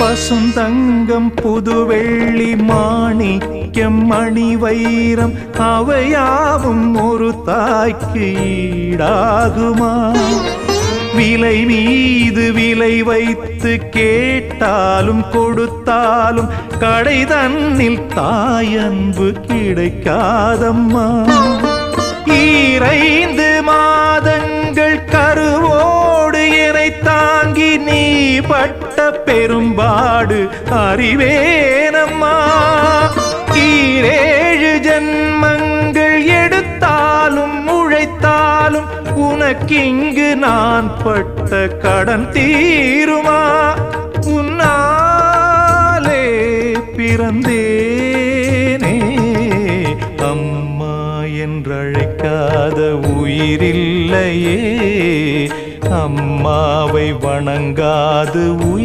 பசுந்தங்கம் புதுவெள்ளி மாணிக்கம் மணி வைரம் அவையாவும் ஒரு தாய்க்கு ஈடாகுமா? விலை மீது விலை வைத்து கேட்டாலும் கொடுத்தாலும் கடை தன்னில் தாயன்பு கிடைக்காதம்மா. 2 மாதங்கள் கருவோடு என்னை தாங்கி நீ பட்ட பெரும்பாடு அறிவேனம்மா. 7 ஜன்மங்கள் எடுத்தாலும் உழைத்தாலும் உனக்கிங்கு நான் பட்ட கடன் தீருமா? உன்னாலே பிறந்தேனே, அம்மா என்றழைக்காத உயிரில்லையே, அம்மாவை வணங்காது உயிர்